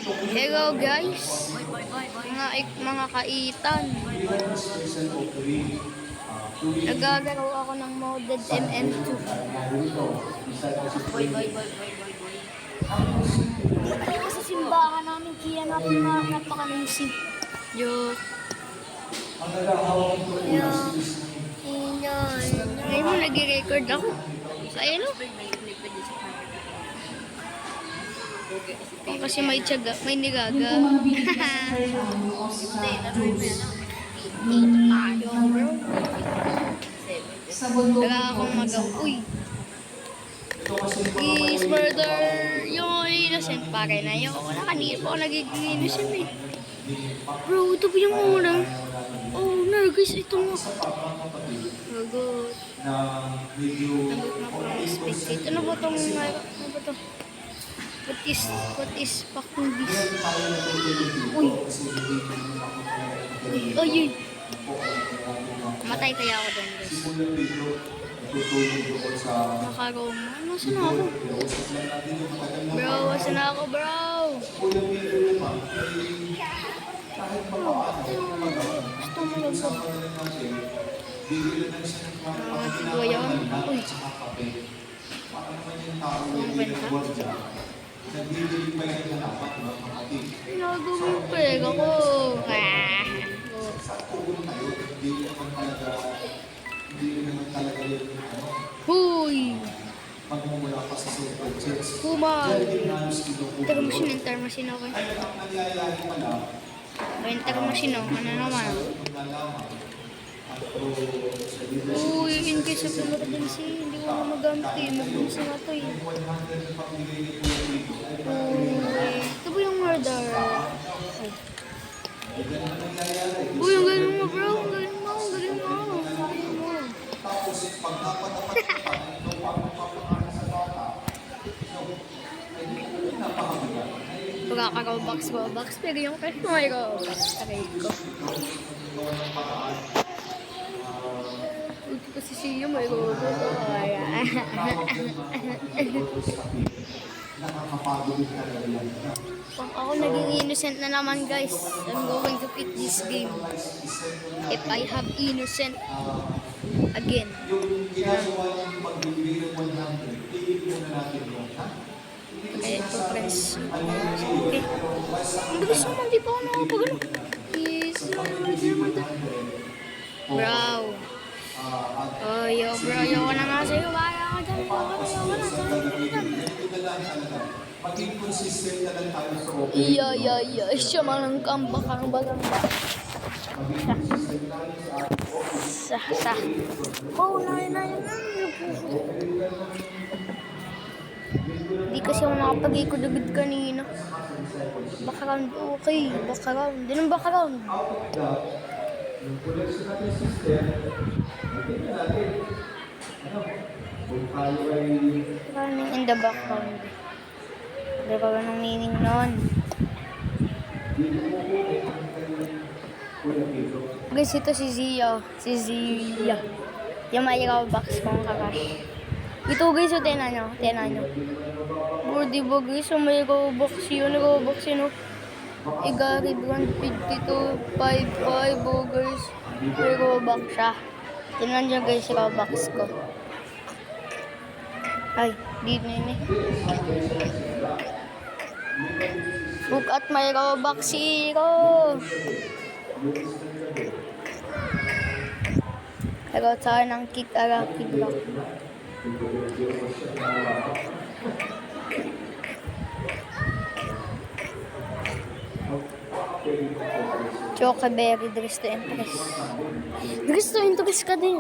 Hello guys, mga kaitan. Nagagalaw ako ng modded MM2. Boy. Dito ako sa simbahan namin, kaya napaka-noisy. Joke. Ngayon mo nag-record ako. Sa ilo. Kasi may tiyaga, may nigaga. Wala akong magaw. Uy! Is murder yung innocent pa rin na yun. Wala kanina po ako nagiging innocent eh. Bro, ito po yung una. Oh, nervous ito mo. Nagot. Nagot na po ng spectate. Ano ba itong What is fucking this? Uy! Uy! Matay kaya ako doon, guys. Nakaroma. Nasaan na ako? Bro, nasaan na ako, bro? Gusto mo lang ba? Siguro yun. Uy! Ang benta? Nagawin pega ko. Huy! Kumal! Intermachine ako. Intermachine ako. Ano naman? Uy, in case of emergency, hindi ko na magamit eh. Emergency na ito eh. Ito po yung murder. Uy, ang galing mo bro. Ang galing mo. Pagkakagaw-box. Pero yung kahit mo ay go-box. Taray ko. Uy, kasi siya may go-box. Pag ako naging innocent na naman guys, I'm going to quit this game. If I have innocent again. Okay, ito friends. Okay. Ang bilis naman, di pa ako nakapagano. Yes, bro. Oh, yo bro, ayoko na nga sa'yo. Baya ka dyan. Ayoko na sa'yo. Maging consistent na lang tayo sa opening. Siya man ang kambak ang bagamba. Sa. Oh, nay. Hindi kasi ako nakapag-ikod-agad kanina. Background, okay. Background. Din ang background. Running in the background. Hindi ko ng meaning nun. Guys, ito si Zia. Yung may box kong kakash. Ito guys, tenan nyo. Bro, diba guys, yung may box yun. Igari 152.55 oh guys. May box siya. Tenan nyo guys, yung box ko. Ay, di na yun eh. Look at my Robux hero. Pero tayo ng kick block. Chocoberry, Dress to Impress ka din.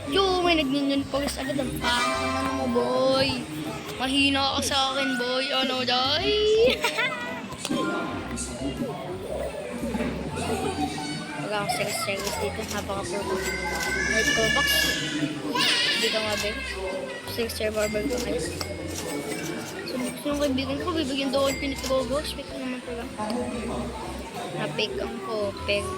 Yo, may nagninyon polis agad ang pangit mo, boy. Mahina ka sa akin, boy. Ano, day? talaga ako series dito. Napaka-purple. Right ko box. Hindi ka mabig. Series barber ko kayo. So, gusto ng kaibigan ko, bibigyan daw ako pinitugo. Speak ko naman pala. Napik ang kopeng.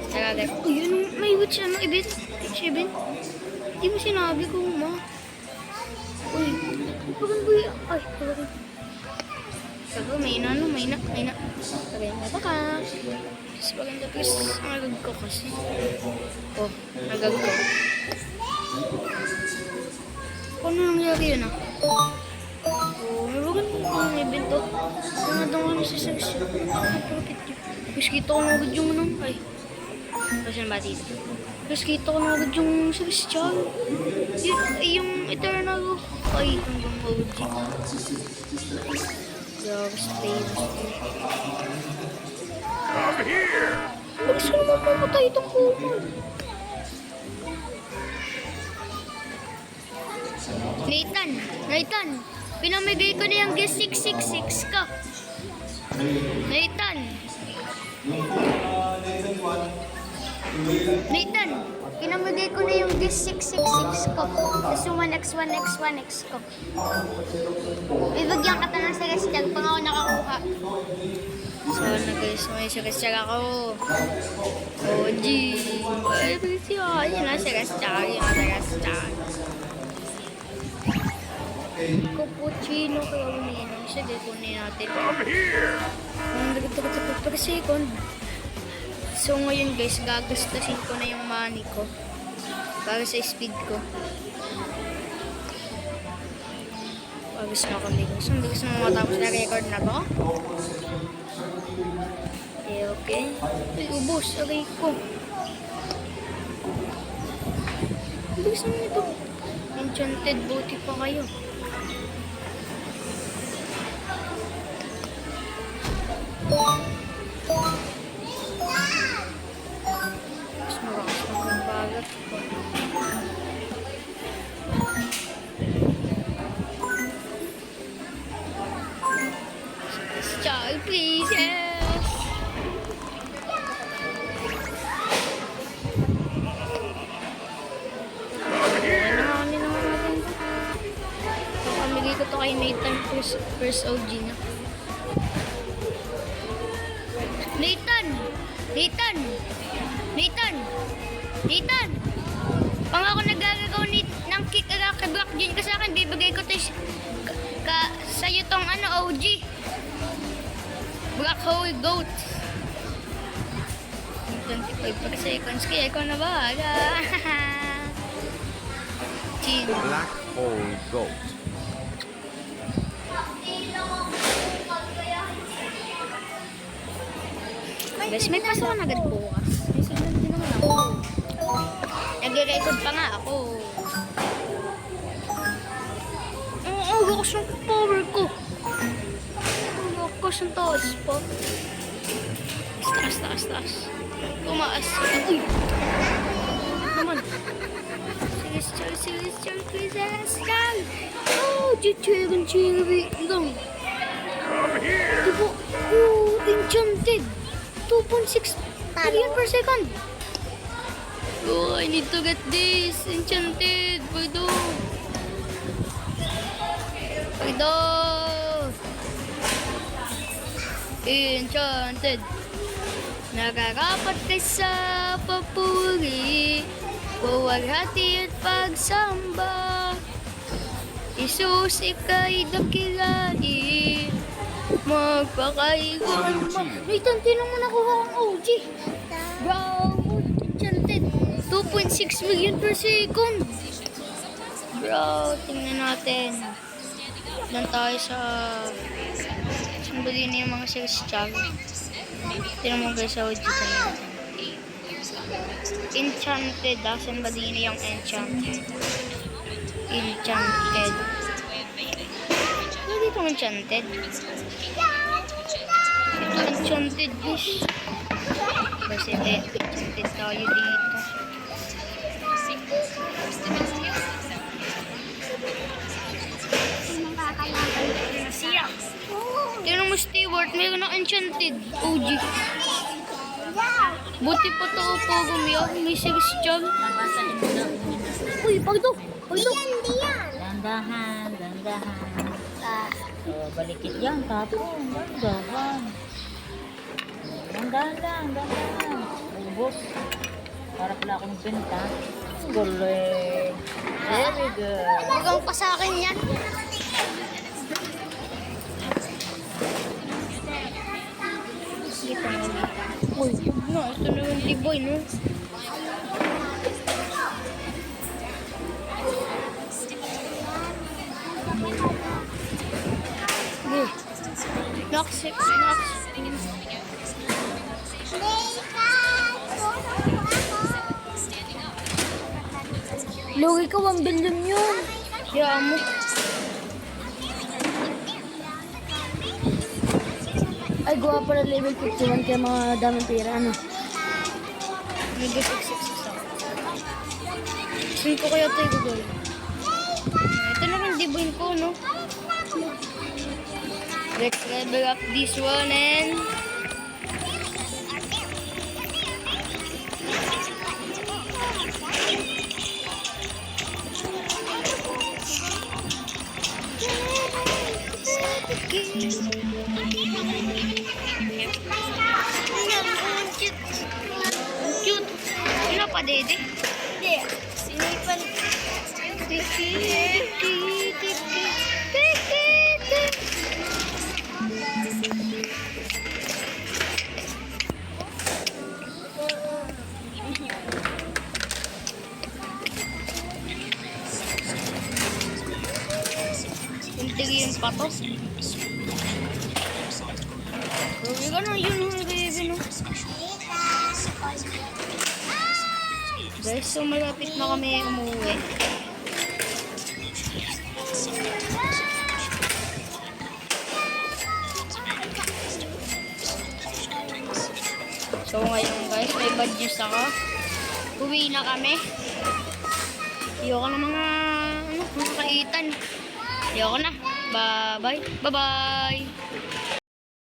Talaga. Uy, yun, may witch ano, ibit. Witch ibit. Hindi mo sinabi ko, ma. Uy, bakit ba yun? Ay, bakit? Sabi, may na. Sabi, mata ka. Tapos maganda, please, nagag ko kasi. Oh, nagag ko. Paano nangyari yun, ah? Oh, may bakit ang event to? Nangadang ano sa section. Napakapit yun. Mas kita ko nagad yung ano. Ay, kasi ba dito? Mas kita ko nagad yung celestial. Yung eternal. Ay, hanggang OG. Come here! Bakit saan naman mamatay itong kuman? Nathan, pinamigay ko na yung guess 666 ka. Nathan, pinamigay ko na yung guess 666 ko. Tapos yung 1x ko. Bibigyan ka ta ng celestial pang ako nakakuha. So na guys, may celestial ako. OG. Ay, kasi yun na celestial. Cappuccino kaya umiinom. Sige, kunin natin. Come here! Dagat per second. So ngayon guys, gagastasin ko na yung money ko para sa speed ko. Pagis na kami guys. Hindi gusto na matapos na record na to. Okay. Ay, ubos. Aray ko. Hindi gusto na ito. Enchanted booty pa kayo. Mas marakas ng bagat ko. Child pieces! Ano naman natin ito? Pamigay ko ito kay Nathan first OG na. Nathan! Pangako nagagagaw ng kick kay Black Jane ka sa akin, bibigay ko ito sa'yo tong ano, OG. Black Hole Goat. 25 seconds kaya ikaw na bahala. Chin. Black hole goat. Guys, may pasakan agad bukas. May sabihan din naman ako. Nag-record pa nga ako. Oo, lakas ng power ko. Lakas ng taas pa. Taas. Tumaas. Uy! Naman. Celestial. Oh, cherry lang. Come here! Diba? Oh, enchanted. 2.6 million per second. Oh, I need to get this. Enchanted. Pwede. Enchanted. Nakakapat kay sa papuri. Huwag hati at pagsamba. Isus, ika'y dakilain. Magpakaiwan mo. Nathan, tinong mo nakuha ang OG. Bro, enchanted. 2.6 million per second. Bro, tingnan natin. Doon tayo sa... Saan ba din yung mga celestial? Tingnan mo guys sa OG tayo. Enchanted. Saan ba din yung enchanted? Enchanted. Ano dito ang enchanted? Enchanted guys. Kasi enchanted tayo dito. Tingnan ng Stewart, mayroon ng Enchanted. OG. Buti pa to po gumiyak. May 6 job. Uy, pagdo. Pagdo. Dandahan, dandahan. Ah, So, balikit yan, tapon. Dandahan. Dandahan, dandahan. Ubos. Para pala akong pinta. Galing. Very good. huwag pa sa akin yan. Uy, no, ito na yung T-boy, no? Knock 6, knock 6. Lugi ka, 1 billion yun. Kaya mo. Ay, gawa pala level 51 kaya mga daming pera, ano? Medyo 666 ako. 5 kaya ito yung Google. Ito naman, dibuin ko, no? Let's level up this one and... Cute. Ano pa, Dede? Hindi. Sinipan. Tintigin pa to. Rugi ka na yun, baby, no? Guys, so malapit na kami umuwi. So ngayon guys, may bad news ako. Uwi na kami. Ayoko na mga kaitan. Ayoko na. Bye-bye. Bye-bye.